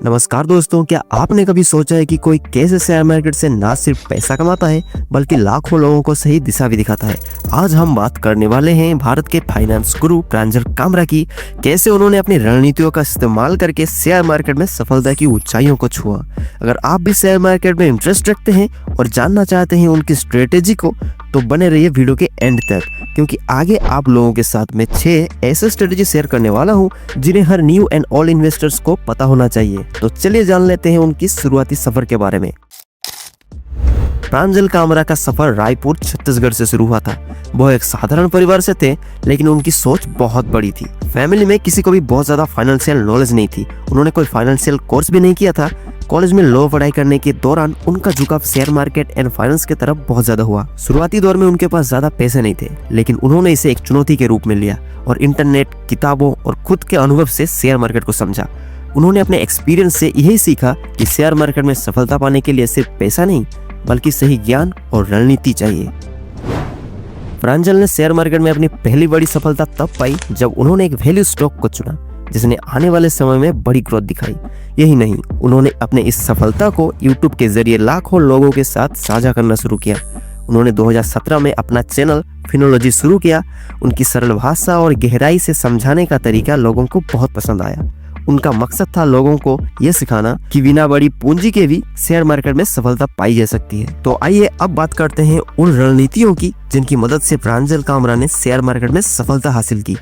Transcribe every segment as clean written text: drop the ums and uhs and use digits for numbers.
नमस्कार दोस्तों, क्या आपने कभी सोचा है कि कोई कैसे शेयर मार्केट से ना सिर्फ पैसा कमाता है बल्कि लाखों लोगों को सही दिशा भी दिखाता है। आज हम बात करने वाले हैं भारत के फाइनेंस गुरु प्रांजल कामरा की, कैसे उन्होंने अपनी रणनीतियों का इस्तेमाल करके शेयर मार्केट में सफलता की ऊंचाइयों को छुआ। अगर आप भी शेयर मार्केट में इंटरेस्ट रखते हैं और जानना चाहते हैं उनकी स्ट्रेटेजी को, तो बने रहिए वीडियो के एंड तक, क्योंकि आगे आप लोगों के साथ में 6 ऐसे स्ट्रेटेजी शेयर करने वाला हूं जिन्हें हर न्यू एंड ओल्ड इन्वेस्टर्स को पता होना चाहिए। तो चलिए जान लेते हैं उनकी शुरुआती सफर के बारे में। प्रांजल कामरा का सफर रायपुर छत्तीसगढ़ से शुरू हुआ था। वो एक साधारण परिवार से थे, लेकिन उनकी सोच बहुत बड़ी थी। फैमिली में किसी को भी बहुत ज्यादा फाइनेंशियल नॉलेज नहीं थी। उन्होंने कोई फाइनेंशियल कोर्स भी नहीं किया था। कॉलेज में लॉ पढ़ाई करने के दौरान उनका झुकाव शेयर मार्केट एंड फाइनेंस की तरफ बहुत ज्यादा हुआ। शुरुआती दौर में उनके पास ज्यादा पैसे नहीं थे, लेकिन उन्होंने इसे एक चुनौती के रूप में लिया और इंटरनेट, किताबों और खुद के अनुभव से शेयर मार्केट को समझा। उन्होंने अपने एक्सपीरियंस से यही सीखा कि शेयर मार्केट में सफलता पाने के लिए सिर्फ पैसा नहीं बल्कि सही ज्ञान और रणनीति चाहिए। प्रांजल ने शेयर मार्केट में अपनी पहली बड़ी सफलता तब पाई जब उन्होंने एक वैल्यू स्टॉक को चुना जिसने आने वाले समय में बड़ी ग्रोथ दिखाई। यही नहीं, उन्होंने अपने इस सफलता को यूट्यूब के जरिए लाखों लोगों के साथ साझा करना शुरू किया। उन्होंने 2017 में अपना चैनल फिनोलॉजी शुरू किया। उनकी सरल भाषा और गहराई से समझाने का तरीका लोगों को बहुत पसंद आया। उनका मकसद था लोगों को यह सिखाना कि बिना बड़ी पूंजी के भी शेयर मार्केट में सफलता पाई जा सकती है। तो आइए अब बात करते हैं उन रणनीतियों की जिनकी मदद से प्रांजल कामरा ने शेयर मार्केट में सफलता हासिल की।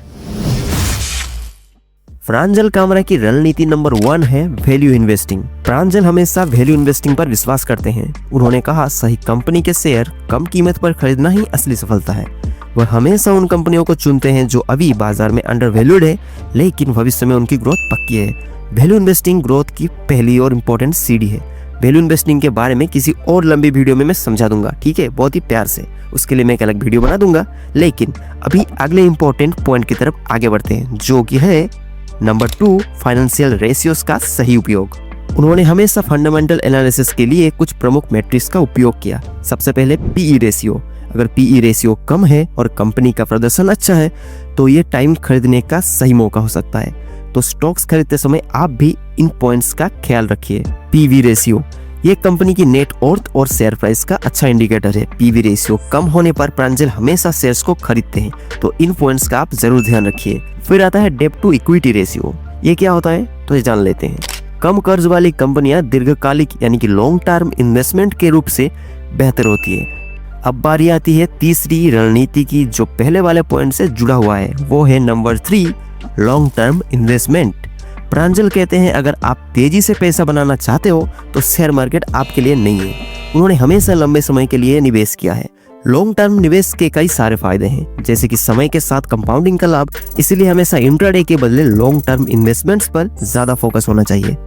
प्रांजल कामरा की रणनीति नंबर 1 है वैल्यू इन्वेस्टिंग। प्रांजल हमेशा वैल्यू इन्वेस्टिंग पर विश्वास करते हैं। उन्होंने कहा, सही कंपनी के शेयर कम कीमत पर खरीदना ही असली सफलता है। वह हमेशा उन कंपनियों को चुनते हैं जो अभी बाजार में अंडर वैल्यूड है, लेकिन भविष्य में उनकी ग्रोथ पक्की है। वैल्यू इन्वेस्टिंग ग्रोथ की पहली और इम्पोर्टेंट सीढ़ी है। वैल्यू इन्वेस्टिंग के बारे में किसी और लंबी वीडियो में मैं समझा दूंगा, ठीक है, बहुत ही प्यार से। उसके लिए मैं एक अलग वीडियो बना दूंगा। लेकिन अभी अगले इम्पोर्टेंट पॉइंट की तरफ आगे बढ़ते हैं, जो कि है नंबर 2, फाइनेंशियल रेशियोज का सही उपयोग। उन्होंने हमेशा फंडामेंटल एनालिसिस के लिए कुछ प्रमुख मैट्रिक्स का उपयोग किया। सबसे पहले पीई रेशियो। अगर पीई रेशियो कम है और कंपनी का प्रदर्शन अच्छा है तो ये टाइम खरीदने का सही मौका हो सकता है। तो स्टॉक्स खरीदते समय आप भी इन पॉइंट्स का ख्याल रखिए। पीवी रेशियो, ये कंपनी की नेट वर्थ और शेयर प्राइस का अच्छा इंडिकेटर है। पीवी रेशियो कम होने पर प्रांजल हमेशा शेयर्स को खरीदते हैं, तो इन पॉइंट्स का आप जरूर ध्यान रखिए। फिर आता है डेब्ट टू इक्विटी रेशियो। ये क्या होता है तो ये जान लेते हैं। कम कर्ज वाली कंपनियां दीर्घकालिक यानी कि लॉन्ग टर्म इन्वेस्टमेंट के रूप से बेहतर होती है। अब बारी आती है तीसरी रणनीति की, जो पहले वाले पॉइंट से जुड़ा हुआ है। वो है नंबर 3, लॉन्ग टर्म इन्वेस्टमेंट। प्रांजल कहते हैं, अगर आप तेजी से पैसा बनाना चाहते हो तो शेयर मार्केट आपके लिए नहीं है। उन्होंने हमेशा लंबे समय के लिए निवेश किया है। लॉन्ग टर्म निवेश के कई सारे फायदे हैं, जैसे कि समय के साथ कंपाउंडिंग का लाभ। इसलिए हमेशा इंट्राडे के बदले लॉन्ग टर्म इन्वेस्टमेंट्स पर ज्यादा फोकस होना चाहिए।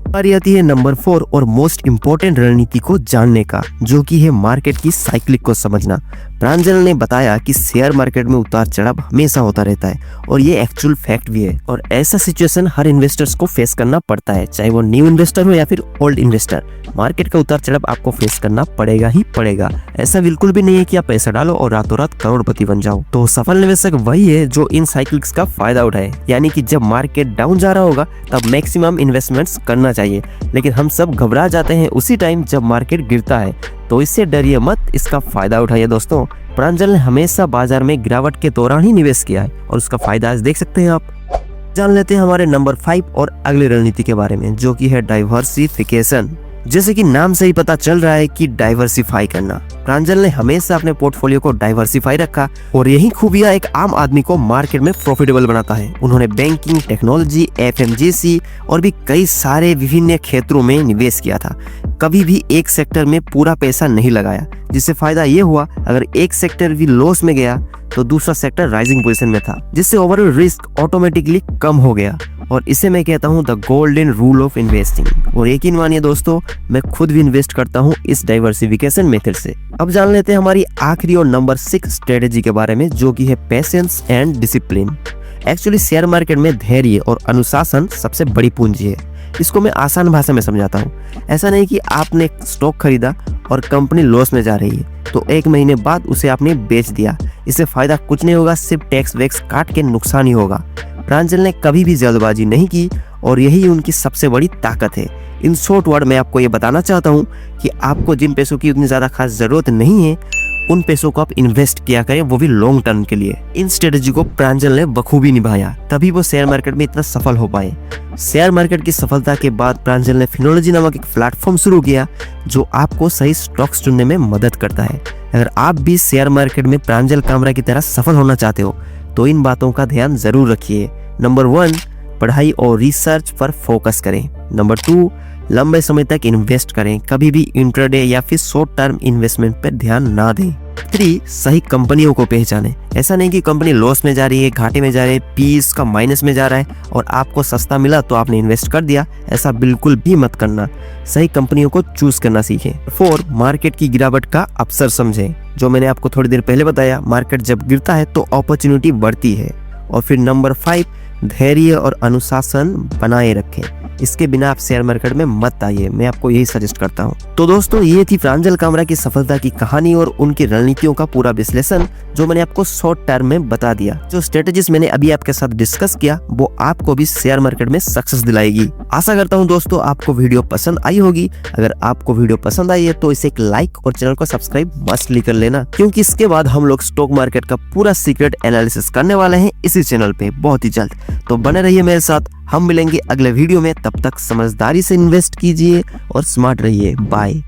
बारी आती है नंबर 4 और मोस्ट इम्पोर्टेंट रणनीति को जानने का, जो कि है मार्केट की साइक्लिक को समझना। प्रांजल ने बताया कि शेयर मार्केट में उतार चढ़ाव हमेशा होता रहता है और ये एक्चुअल फैक्ट भी है। और ऐसा सिचुएशन हर इन्वेस्टर्स को फेस करना पड़ता है, चाहे वो न्यू इन्वेस्टर हो या फिर ओल्ड इन्वेस्टर। मार्केट का उतार चढ़ाव आपको फेस करना पड़ेगा ही पड़ेगा। ऐसा बिल्कुल भी नहीं है कि आप पैसा डालो और रातों रात करोड़पति बन जाओ। तो सफल निवेशक वही है जो इन साइक्लिक्स का फायदा उठाए, यानी कि जब मार्केट डाउन जा रहा होगा तब मैक्सिमम इन्वेस्टमेंट्स करना चाहिए। लेकिन हम सब घबरा जाते हैं उसी टाइम जब मार्केट गिरता है, तो इससे डरिए मत, इसका फायदा उठाइए दोस्तों। प्रांजल ने हमेशा बाजार में गिरावट के दौरान ही निवेश किया है और उसका फायदा आज देख सकते हैं आप। जान लेते हैं हमारे नंबर 5 और अगली रणनीति के बारे में, जो कि है डाइवर्सिफिकेशन। जैसे कि नाम से ही पता चल रहा है कि डाइवर्सिफाई करना। प्रांजल ने हमेशा अपने पोर्टफोलियो को डाइवर्सिफाई रखा और यही खूबियां एक आम आदमी को मार्केट में प्रॉफिटेबल बनाता है। उन्होंने बैंकिंग, टेक्नोलॉजी, एफएमजीसी और भी कई सारे विभिन्न क्षेत्रों में निवेश किया था। कभी भी एक सेक्टर में पूरा पैसा नहीं लगाया, जिससे फायदा ये हुआ अगर एक सेक्टर भी लॉस में गया तो दूसरा सेक्टर राइजिंग पोजीशन में था, जिससे ओवरऑल रिस्क ऑटोमेटिकली कम हो गया। और इसे मैं कहता हूँ the golden rule of investing. और यकीन मानिए दोस्तों, मैं खुद भी इन्वेस्ट करता हूँ इस डाइवर्सिफिकेशन मेथड से। अब जान लेते हैं हमारी आखिरी और नंबर 6 स्ट्रेटेजी के बारे में, जो कि है patience and discipline. Actually share market में धैर्य और अनुशासन सबसे बड़ी पूंजी है। इसको मैं आसान भाषा में समझाता हूँ। ऐसा नहीं कि आपने स्टॉक खरीदा और कंपनी लॉस में जा रही है तो 1 महीने बाद उसे आपने बेच दिया। इससे फायदा कुछ नहीं होगा, सिर्फ टैक्स वैक्स काट के नुकसान ही होगा। प्रांजल ने कभी भी जल्दबाजी नहीं की और यही उनकी सबसे बड़ी ताकत है। इन शॉर्ट वर्ड में आपको ये बताना चाहता हूँ कि आपको जिन पैसों की उतनी ज़्यादा खास ज़रूरत नहीं है, उन पैसों को आप इन्वेस्ट किया करें, वो भी लॉन्ग टर्म के लिए। इन स्ट्रेटेजी को प्रांजल ने बखूबी निभाया, तभी वो शेयर मार्केट में इतना सफल हो पाए। शेयर मार्केट की सफलता के बाद प्रांजल ने फिनोलॉजी नामक एक प्लेटफॉर्म शुरू किया जो आपको सही स्टॉक्स चुनने में मदद करता है। अगर आप भी शेयर मार्केट में प्रांजल कामरा की तरह सफल होना चाहते हो तो इन बातों का ध्यान जरूर रखिए। नंबर 1, पढ़ाई और रिसर्च पर फोकस करें। नंबर 2, लंबे समय तक इन्वेस्ट करें, कभी भी इंट्राडे या फिर शॉर्ट टर्म इन्वेस्टमेंट पर ध्यान ना दें। 3, सही कंपनियों को पहचानें। ऐसा नहीं कि कंपनी लॉस में जा रही है, घाटे में जा रही है, पीस का माइनस में जा रहा है और आपको सस्ता मिला तो आपने इन्वेस्ट कर दिया, ऐसा बिल्कुल भी मत करना। सही कंपनियों को चूज करना सीखें। 4, मार्केट की गिरावट का अवसर समझें। जो मैंने आपको थोड़ी देर पहले बताया, मार्केट जब गिरता है तो अपॉर्चुनिटी बढ़ती है। और फिर नंबर 5, धैर्य और अनुशासन बनाए रखें। इसके बिना आप शेयर मार्केट में मत आइए, मैं आपको यही सजेस्ट करता हूँ। तो दोस्तों, ये थी प्रांजल कामरा की सफलता की कहानी और उनकी रणनीतियों का पूरा विश्लेषण, जो मैंने आपको शॉर्ट टर्म में बता दिया। जो स्ट्रेटेजीज मैंने अभी आपके साथ डिस्कस किया, वो आपको भी शेयर मार्केट में सक्सेस दिलाएगी। आशा करता हूँ दोस्तों आपको वीडियो पसंद आई होगी। अगर आपको वीडियो पसंद आई है तो इसे एक लाइक और चैनल को सब्सक्राइब मस्टली कर लेना, क्योंकि इसके बाद हम लोग स्टॉक मार्केट का पूरा सीक्रेट एनालिसिस करने वाले हैं इसी चैनल पे बहुत ही जल्द। तो बने रहिए मेरे साथ, हम मिलेंगे अगले वीडियो में। तब तक समझदारी से इन्वेस्ट कीजिए और स्मार्ट रहिए। बाय।